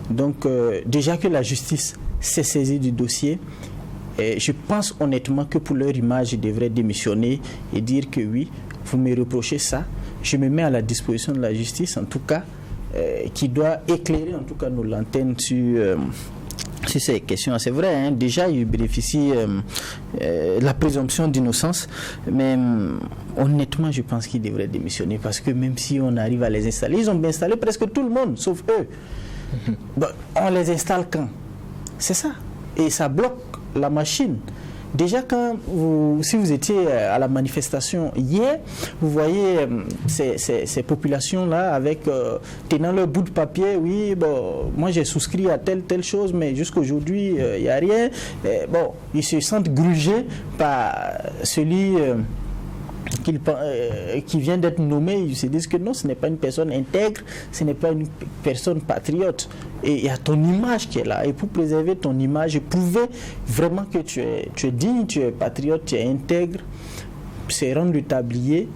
Donc déjà que la justice s'est saisie du dossier, je pense honnêtement que pour leur image, ils devraient démissionner et dire que oui, vous me reprochez ça, je me mets à la disposition de la justice, en tout cas, qui doit éclairer en tout cas nos lanternes sur ces questions. C'est vrai, hein, déjà ils bénéficient de la présomption d'innocence, mais honnêtement je pense qu'ils devraient démissionner parce que même si on arrive à les installer, ils ont bien installé presque tout le monde, sauf eux. Bon, on les installe quand? C'est ça. Et ça bloque la machine. Déjà, si vous étiez à la manifestation hier, vous voyez ces populations-là tenant leur bout de papier. Oui, bon, moi j'ai souscrit à telle chose, mais jusqu'aujourd'hui, il n'y a rien. Bon, ils se sentent grugés par celui qui vient d'être nommé. Ils se disent que non, ce n'est pas une personne intègre, ce n'est pas une personne patriote. Et il y a ton image qui est là. Et pour préserver ton image et prouver vraiment que tu es digne, tu es patriote, tu es intègre, c'est rendre le tablier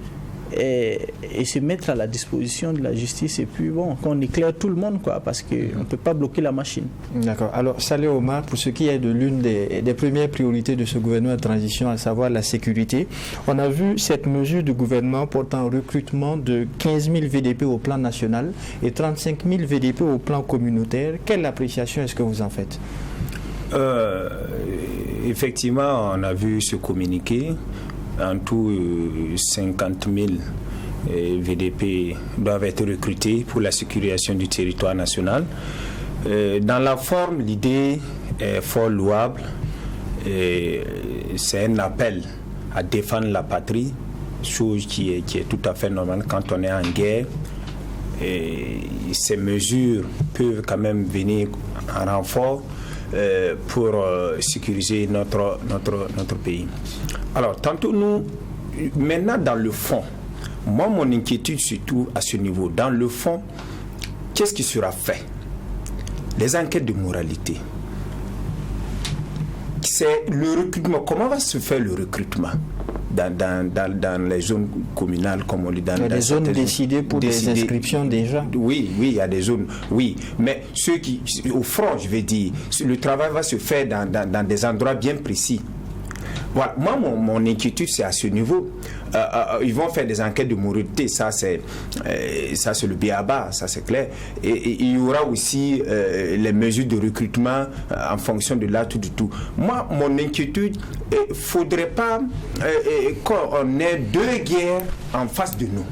et se mettre à la disposition de la justice. Et puis bon, qu'on éclaire tout le monde, quoi, parce qu'on ne peut pas bloquer la machine. D'accord. Alors, Saleh Omar, pour ce qui est de l'une des premières priorités de ce gouvernement de transition, à savoir la sécurité, on a vu cette mesure du gouvernement portant recrutement de 15 000 VDP au plan national et 35 000 VDP au plan communautaire. Quelle appréciation est-ce que vous en faites? Effectivement, on a vu ce communiqué. En tout, 50 000 VDP doivent être recrutés pour la sécurisation du territoire national. Dans la forme, l'idée est fort louable. C'est un appel à défendre la patrie, chose qui est tout à fait normale quand on est en guerre. Et ces mesures peuvent quand même venir en renfort pour sécuriser notre pays. Alors, tantôt maintenant dans le fond, moi mon inquiétude surtout à ce niveau, dans le fond, qu'est-ce qui sera fait? Les enquêtes de moralité. C'est le recrutement. Comment va se faire le recrutement dans les zones communales, comme on dit, dans les zones décidées pour des inscriptions déjà? Oui, il y a des zones, oui. Mais ceux qui, au front, je vais dire, le travail va se faire dans des endroits bien précis. Voilà. Moi, mon inquiétude, c'est à ce niveau. Ils vont faire des enquêtes de moralité, ça c'est le b.a.-ba, ça c'est clair. Et il y aura aussi les mesures de recrutement en fonction de là, tout du tout. Moi, mon inquiétude, il ne faudrait pas qu'on ait deux guerres en face de nous.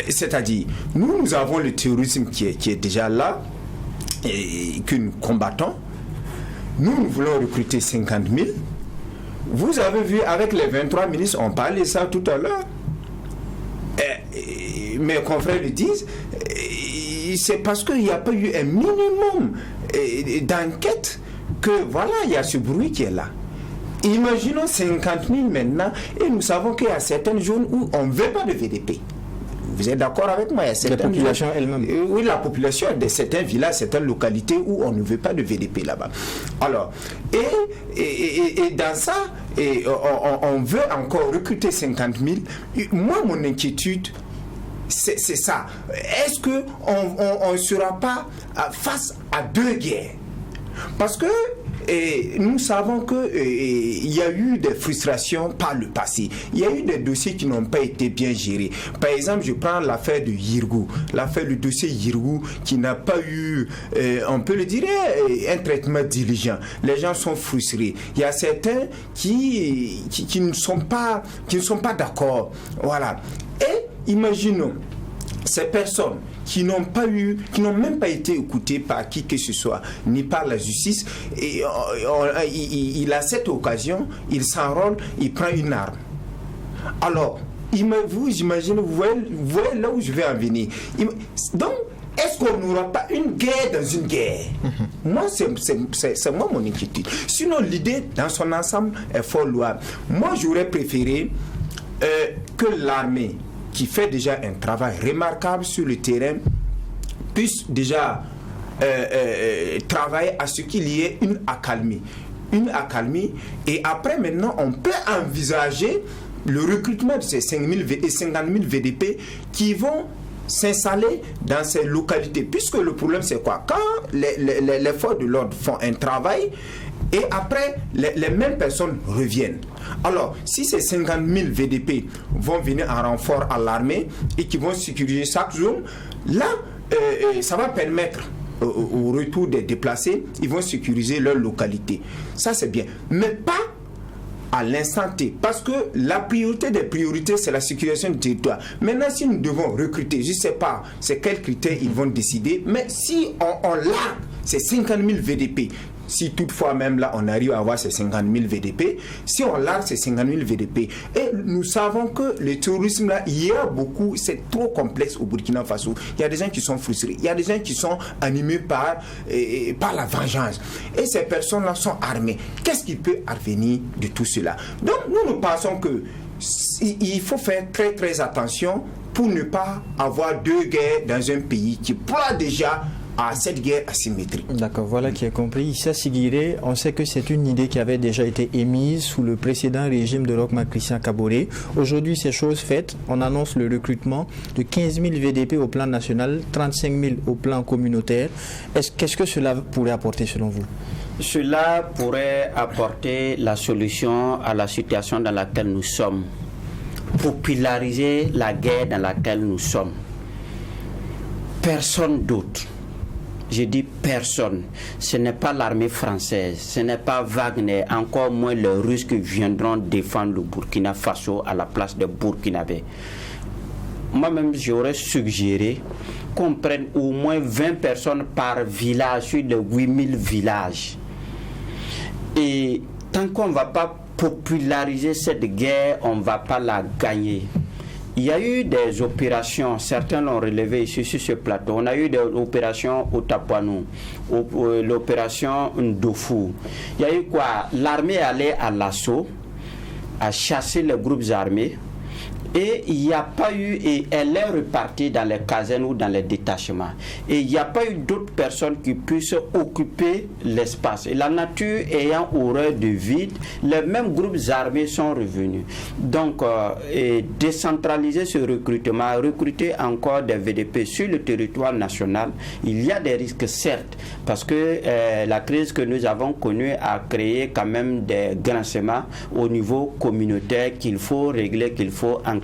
C'est-à-dire, nous avons le terrorisme qui est déjà là, et que nous combattons. Nous voulons recruter 50 000. Vous avez vu avec les 23 ministres, on parlait de ça tout à l'heure. Mes confrères le disent, c'est parce qu'il n'y a pas eu un minimum d'enquête que voilà, il y a ce bruit qui est là. Imaginons 50 000 maintenant, et nous savons qu'il y a certaines zones où on ne veut pas de VDP. Vous êtes d'accord avec moi? Il y a la population elle-même. Oui, la population de certains villages, certaines localités où on ne veut pas de VDP là-bas. Alors, et dans ça, on veut encore recruter 50 000. Moi, mon inquiétude, c'est ça. Est-ce qu'on ne sera pas face à deux guerres? Parce que Et nous savons qu'il y a eu des frustrations par le passé. Il y a eu des dossiers qui n'ont pas été bien gérés. Par exemple, je prends l'affaire de Yirgou. Le dossier Yirgou qui n'a pas eu, on peut le dire, un traitement diligent. Les gens sont frustrés. Il y a certains qui ne sont pas d'accord. Voilà. Et imaginons ces personnes qui n'ont même pas été écoutées par qui que ce soit, ni par la justice, et il a cette occasion, il s'enrôle, il prend une arme. Alors, vous voyez là où je vais en venir. Donc, est-ce qu'on n'aura pas une guerre dans une guerre? Moi, c'est moi mon inquiétude. Sinon, l'idée dans son ensemble est fort louable. Moi, j'aurais préféré que l'armée, qui fait déjà un travail remarquable sur le terrain, puisse déjà travailler à ce qu'il y ait une accalmie. Et après, maintenant, on peut envisager le recrutement de ces 50 000 VDP qui vont s'installer dans ces localités. Puisque le problème, c'est quoi? Quand les forces de l'ordre font un travail, et après, les mêmes personnes reviennent. Alors, si ces 50 000 VDP vont venir en renfort à l'armée et qui vont sécuriser chaque zone, là, ça va permettre au retour des déplacés, ils vont sécuriser leur localité. Ça, c'est bien. Mais pas à l'instant T. Parce que la priorité des priorités, c'est la sécurisation du territoire. Maintenant, si nous devons recruter, je ne sais pas c'est quels critères ils vont décider, mais si on largue ces 50 000 VDP, si toutefois même là on arrive à avoir ces 50 000 VDP, si on largue ces 50 000 VDP, et nous savons que le terrorisme là, il y a beaucoup, c'est trop complexe au Burkina Faso. Il y a des gens qui sont frustrés, il y a des gens qui sont animés par la vengeance. Et ces personnes là sont armées. Qu'est-ce qui peut advenir de tout cela? Donc nous pensons que il faut faire très très attention pour ne pas avoir deux guerres dans un pays qui pourra déjà à cette guerre asymétrique. D'accord, voilà qui est compris. Issa Sigiré, on sait que c'est une idée qui avait déjà été émise sous le précédent régime de Roch Marc Christian Kaboré. Aujourd'hui, c'est chose faite. On annonce le recrutement de 15 000 VDP au plan national, 35 000 au plan communautaire. Qu'est-ce que cela pourrait apporter selon vous? Cela pourrait apporter la solution à la situation dans laquelle nous sommes. Populariser la guerre dans laquelle nous sommes. Personne d'autre. Je dis personne. Ce n'est pas l'armée française, ce n'est pas Wagner, encore moins les Russes qui viendront défendre le Burkina Faso à la place des Burkinabés. Moi-même, j'aurais suggéré qu'on prenne au moins 20 personnes par village sur les 8000 villages. Et tant qu'on ne va pas populariser cette guerre, on ne va pas la gagner. Il y a eu des opérations, certains l'ont relevé ici sur ce plateau. On a eu des opérations au Tapuanou, l'opération Ndofu. Il y a eu quoi? L'armée allait à l'assaut, à chasser les groupes armés. Et il n'y a pas eu, et elle est repartie dans les casernes ou dans les détachements. Et il n'y a pas eu d'autres personnes qui puissent occuper l'espace. Et la nature ayant horreur du vide, les mêmes groupes armés sont revenus. Donc, décentraliser ce recrutement, recruter encore des VDP sur le territoire national, il y a des risques certes, parce que la crise que nous avons connue a créé quand même des grincements au niveau communautaire qu'il faut régler, qu'il faut encadrer.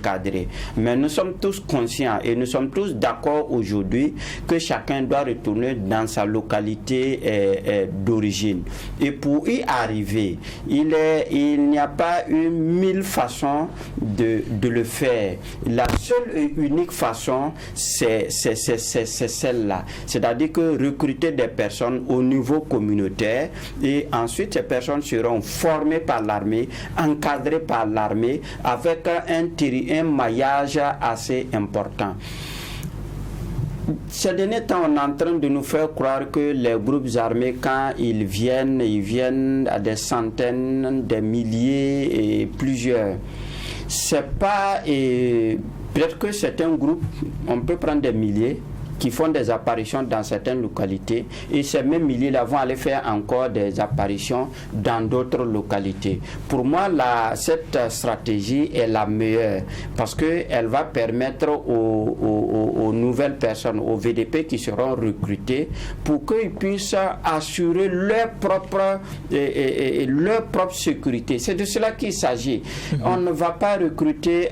Mais nous sommes tous conscients et nous sommes tous d'accord aujourd'hui que chacun doit retourner dans sa localité d'origine. Et pour y arriver, il n'y a pas eu 1000 façons de le faire. La seule et unique façon, c'est celle-là. C'est-à-dire que recruter des personnes au niveau communautaire et ensuite ces personnes seront formées par l'armée, encadrées par l'armée avec un maillage assez important. Ces derniers temps, on est en train de nous faire croire que les groupes armés, quand ils viennent à des centaines, des milliers et plusieurs. C'est pas... peut-être que c'est un groupe, on peut prendre des milliers, qui font des apparitions dans certaines localités, et ces mêmes milliers-là vont aller faire encore des apparitions dans d'autres localités. Pour moi, cette stratégie est la meilleure parce qu'elle va permettre aux nouvelles personnes, aux VDP qui seront recrutés, pour qu'ils puissent assurer leur propre sécurité. C'est de cela qu'il s'agit. On ne va pas recruter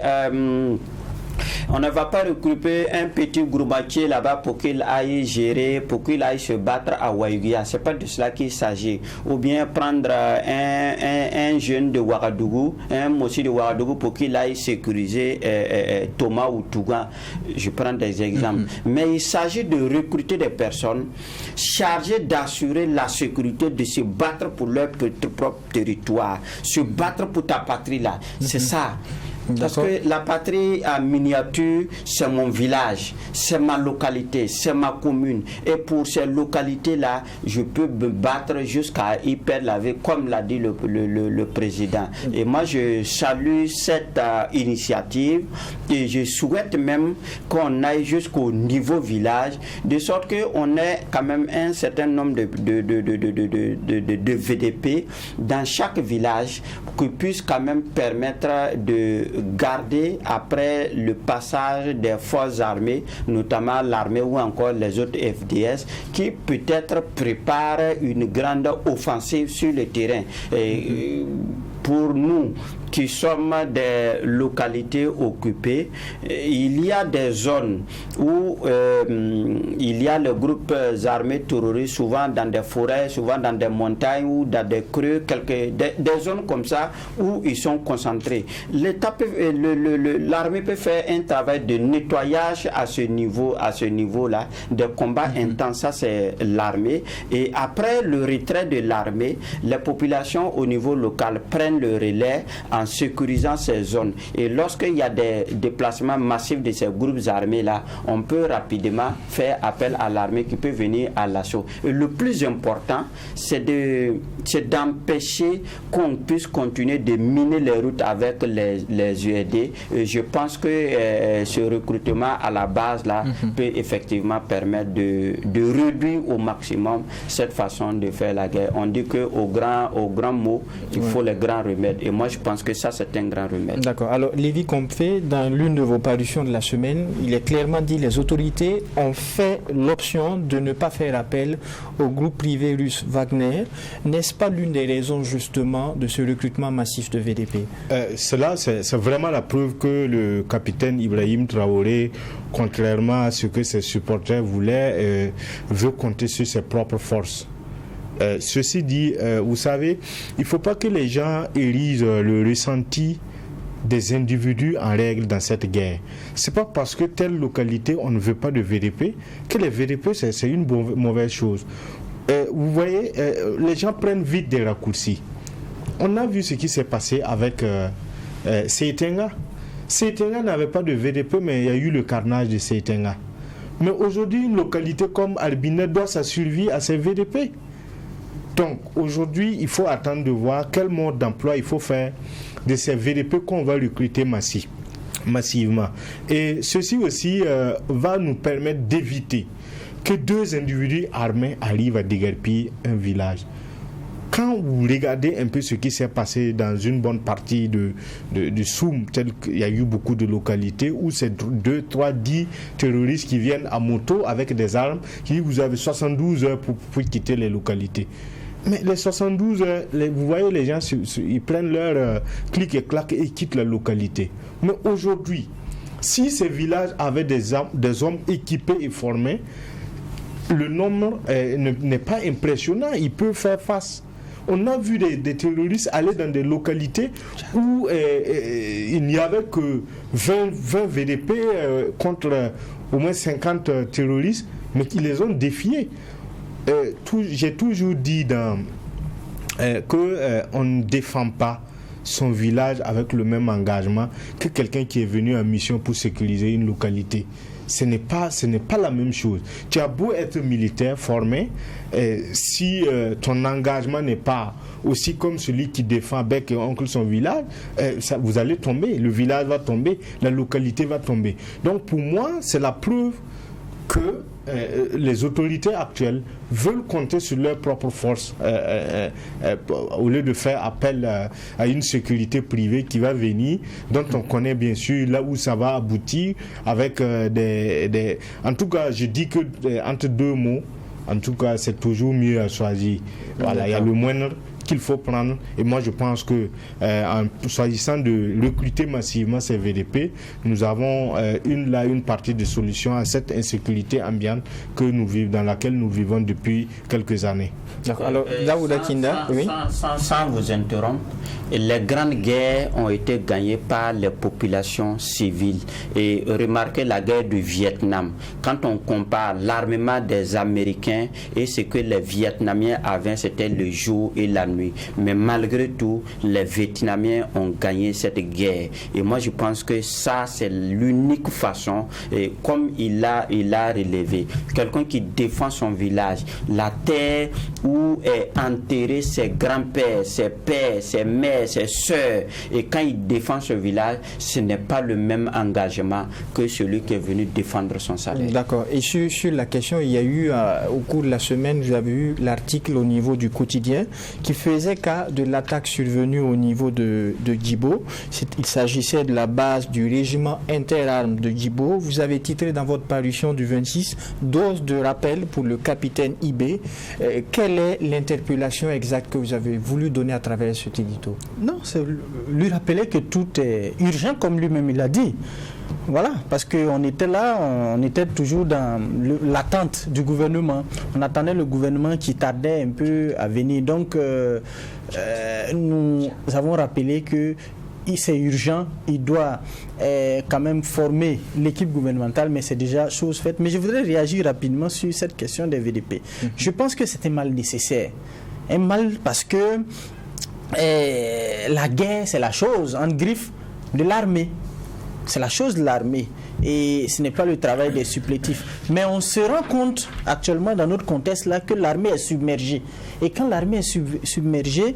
un petit groupatier là-bas pour qu'il aille gérer, pour qu'il aille se battre à Waïguia. C'est pas de cela qu'il s'agit. Ou bien prendre un jeune de Ouagadougou, un mossi de Ouagadougou pour qu'il aille sécuriser Thomas ou Touga. Je prends des exemples. Mais il s'agit de recruter des personnes chargées d'assurer la sécurité, de se battre pour leur propre territoire, se battre pour ta patrie là. C'est ça. Parce que la patrie en miniature, c'est mon village, c'est ma localité, c'est ma commune. Et pour ces localités-là, je peux me battre jusqu'à y perdre la vie, comme l'a dit le président. Et moi, je salue cette initiative et je souhaite même qu'on aille jusqu'au niveau village, de sorte qu'on ait quand même un certain nombre de VDP dans chaque village qui puisse quand même permettre de garder après le passage des forces armées, notamment l'armée ou encore les autres FDS, qui peut-être préparent une grande offensive sur le terrain. Et pour nous qui sommes des localités occupées, il y a des zones où il y a les groupes armés terroristes, souvent dans des forêts, souvent dans des montagnes ou dans des creux, des zones comme ça où ils sont concentrés. L'armée peut faire un travail de nettoyage à ce niveau-là, des combats intenses, ça c'est l'armée. Et après le retrait de l'armée, les populations au niveau local prennent le relais en sécurisant ces zones. Et lorsqu'il y a des déplacements massifs de ces groupes armés-là, on peut rapidement faire appel à l'armée qui peut venir à l'assaut. Et le plus important, c'est d'empêcher qu'on puisse continuer de miner les routes avec les UED. Et je pense que ce recrutement à la base-là peut effectivement permettre de réduire au maximum cette façon de faire la guerre. On dit qu'au grand mot, il faut les grands remèdes. Et moi, je pense que ça, c'est un grand remède. D'accord. Alors, Lévi Comfé, dans l'une de vos parutions de la semaine, il est clairement dit que les autorités ont fait l'option de ne pas faire appel au groupe privé russe Wagner. N'est-ce pas l'une des raisons, justement, de ce recrutement massif de VDP? Cela, c'est vraiment la preuve que le capitaine Ibrahim Traoré, contrairement à ce que ses supporters voulaient, veut compter sur ses propres forces. Ceci dit, vous savez, il ne faut pas que les gens érisent le ressenti des individus en règle dans cette guerre. C'est pas parce que telle localité on ne veut pas de VDP que les VDP c'est une mauvaise chose. Vous voyez, les gens prennent vite des raccourcis. On a vu ce qui s'est passé avec Seitenga. Seitenga n'avait pas de VDP, mais il y a eu le carnage de Seitenga. Mais aujourd'hui, une localité comme Albinet doit sa survie à ses VDP. Donc aujourd'hui, il faut attendre de voir quel mode d'emploi il faut faire de ces VDP qu'on va recruter massivement. Et ceci aussi va nous permettre d'éviter que deux individus armés arrivent à déguerpir un village. Quand vous regardez un peu ce qui s'est passé dans une bonne partie de Soum, tel qu'il y a eu beaucoup de localités où c'est 2, 3, 10 terroristes qui viennent à moto avec des armes, qui disent vous avez 72 heures pour quitter les localités. Mais les 72 heures, vous voyez les gens, ils prennent leur clic et clac et quittent la localité. Mais aujourd'hui, si ces villages avaient des hommes équipés et formés, le nombre n'est pas impressionnant, ils peuvent faire face. On a vu des terroristes aller dans des localités où il n'y avait que 20 VDP contre au moins 50 terroristes, mais qui les ont défiés. J'ai toujours dit qu'on ne défend pas son village avec le même engagement que quelqu'un qui est venu en mission pour sécuriser une localité. Ce n'est pas la même chose. Tu as beau être militaire formé, si ton engagement n'est pas aussi comme celui qui défend bec et oncle son village, vous allez tomber, le village va tomber, la localité va tomber. Donc pour moi, c'est la preuve que les autorités actuelles veulent compter sur leurs propres forces au lieu de faire appel à une sécurité privée qui va venir, dont on connaît bien sûr là où ça va aboutir avec des... En tout cas, je dis que entre deux mots, en tout cas, c'est toujours mieux à choisir. Voilà, il y a le moindre qu'il faut prendre, et moi je pense que en choisissant de recruter massivement ces VDP, nous avons une partie de solution à cette insécurité ambiante dans laquelle nous vivons depuis quelques années. D'accord. Alors, Daouda Kinda, oui. Sans vous interrompre, les grandes guerres ont été gagnées par les populations civiles. Et remarquez la guerre du Vietnam. Quand on compare l'armement des Américains et ce que les Vietnamiens avaient, c'était le jour et la nuit. Mais malgré tout, les Vietnamiens ont gagné cette guerre. Et moi, je pense que ça, c'est l'unique façon, et comme il a relevé, quelqu'un qui défend son village, la terre où est enterré ses grands-pères, ses pères, ses mères, ses sœurs, et quand il défend ce village, ce n'est pas le même engagement que celui qui est venu défendre son salaire. D'accord. Et sur la question, il y a eu, au cours de la semaine, vous avez eu l'article au niveau du quotidien qui faisait cas de l'attaque survenue au niveau de Djibo. Il s'agissait de la base du régiment interarmes de Djibo. Vous avez titré dans votre parution du 26 « Dose de rappel pour le capitaine Ibé ». Quelle est l'interpellation exacte que vous avez voulu donner à travers cet édito? Non, c'est lui rappeler que tout est urgent, comme lui-même il a dit. Voilà, parce qu'on était là, on était toujours dans l'attente du gouvernement. On attendait le gouvernement qui tardait un peu à venir. Donc, nous avons rappelé que c'est urgent, il doit quand même former l'équipe gouvernementale, mais c'est déjà chose faite. Mais je voudrais réagir rapidement sur cette question des VDP. Je pense que c'était mal nécessaire. Un mal parce que la guerre, c'est la chose en griffe de l'armée. C'est la chose de l'armée et ce n'est pas le travail des supplétifs. Mais on se rend compte actuellement dans notre contexte là que l'armée est submergée. Et quand l'armée est submergée,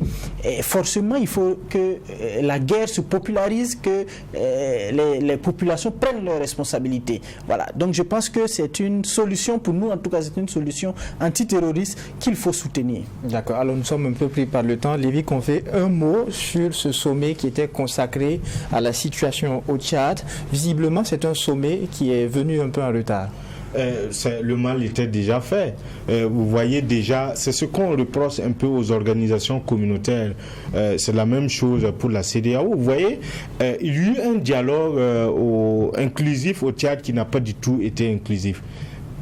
forcément il faut que la guerre se popularise, que les populations prennent leurs responsabilités. Voilà. Donc je pense que c'est une solution pour nous, en tout cas c'est une solution antiterroriste qu'il faut soutenir. D'accord. Alors nous sommes un peu pris par le temps. Lévi, qu'on fait un mot sur ce sommet qui était consacré à la situation au Tchad. Visiblement, c'est un sommet qui est venu un peu en retard. Le mal était déjà fait. Vous voyez déjà, c'est ce qu'on reproche un peu aux organisations communautaires. C'est la même chose pour la CEDEAO. Vous voyez, il y a eu un dialogue inclusif au Tchad qui n'a pas du tout été inclusif.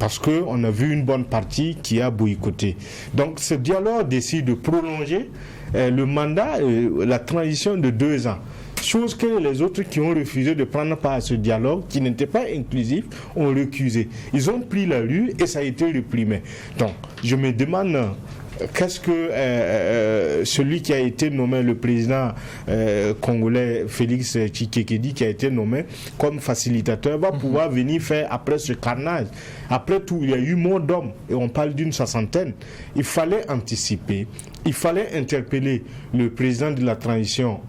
Parce qu'on a vu une bonne partie qui a boycotté. Donc ce dialogue décide de prolonger le mandat, la transition de 2 ans. Chose que les autres qui ont refusé de prendre part à ce dialogue, qui n'était pas inclusif, ont recusé. Ils ont pris la rue et ça a été réprimé. Donc, je me demande qu'est-ce que celui qui a été nommé, le président congolais Félix Tshisekedi, qui a été nommé comme facilitateur, va pouvoir venir faire après ce carnage. Après tout, il y a eu mort d'hommes et on parle d'une 60aine. Il fallait anticiper. Il fallait interpeller le président de la transition,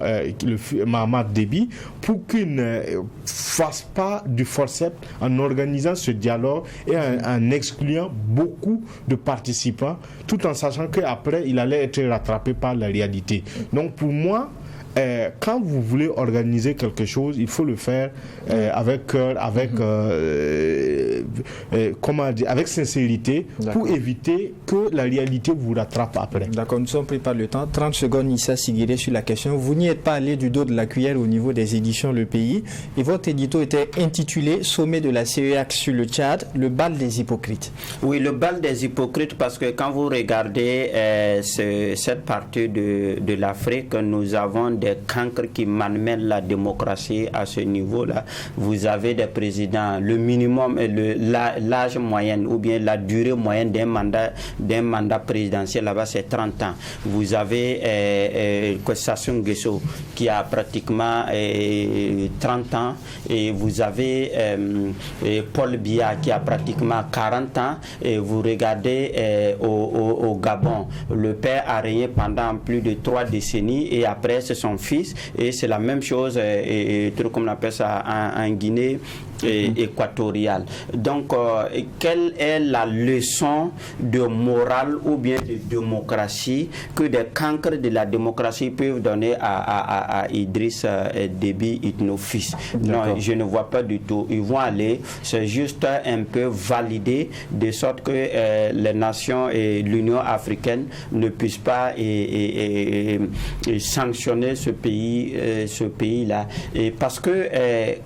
Mahamat Déby, pour qu'il ne fasse pas du forceps en organisant ce dialogue et en excluant beaucoup de participants, tout en sachant qu'après, il allait être rattrapé par la réalité. Donc pour moi, quand vous voulez organiser quelque chose, il faut le faire avec cœur, avec sincérité, pour éviter que la réalité vous rattrape après. D'accord, nous sommes pris par le temps. 30 secondes, Nissa Sigiré, sur la question. Vous n'y êtes pas allé du dos de la cuillère au niveau des éditions Le Pays, et votre édito était intitulé « Sommet de la CEAC sur le Tchad, le bal des hypocrites ». Oui, le bal des hypocrites, parce que quand vous regardez cette partie de l'Afrique, nous avons des cancres qui malmènent la démocratie à ce niveau-là. Vous avez des présidents, le minimum, l'âge moyen ou bien la durée moyenne d'un mandat présidentiel là-bas, c'est 30 ans. Vous avez Sassou Nguesso qui a pratiquement 30 ans, et vous avez Paul Biya qui a pratiquement 40 ans, et vous regardez au Gabon, le père a régné pendant plus de 3 décennies, et après c'est son fils, et c'est la même chose, comme on appelle ça en Guinée, équatoriale. Donc, quelle est la leçon de morale ou bien de démocratie que des cancres de la démocratie peuvent donner à Idriss Déby Itno fils? Non, je ne vois pas du tout. Ils vont aller, c'est juste un peu valider de sorte que les nations et l'Union africaine ne puissent pas sanctionner ce pays-là. Et parce que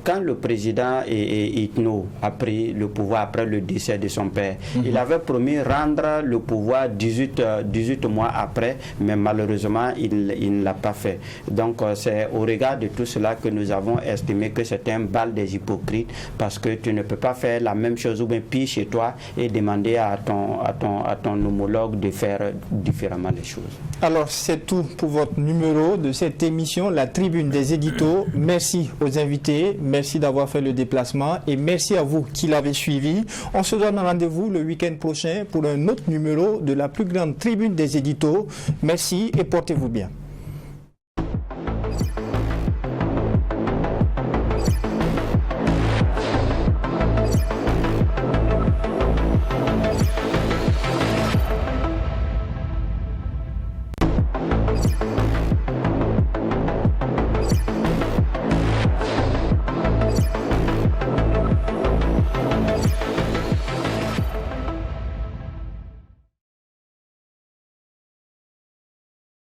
quand le président Itno a pris le pouvoir après le décès de son père, il avait promis rendre le pouvoir 18 mois après, mais malheureusement il ne l'a pas fait. Donc c'est au regard de tout cela que nous avons estimé que c'était un bal des hypocrites, parce que tu ne peux pas faire la même chose ou bien pire chez toi et demander à ton homologue de faire différemment les choses. Alors c'est tout pour votre numéro de cette émission, la Tribune des éditos. Merci aux invités, merci d'avoir fait le déplacement et merci à vous qui l'avez suivi. On se donne rendez-vous le week-end prochain pour un autre numéro de la plus grande Tribune des éditos. Merci et portez-vous bien.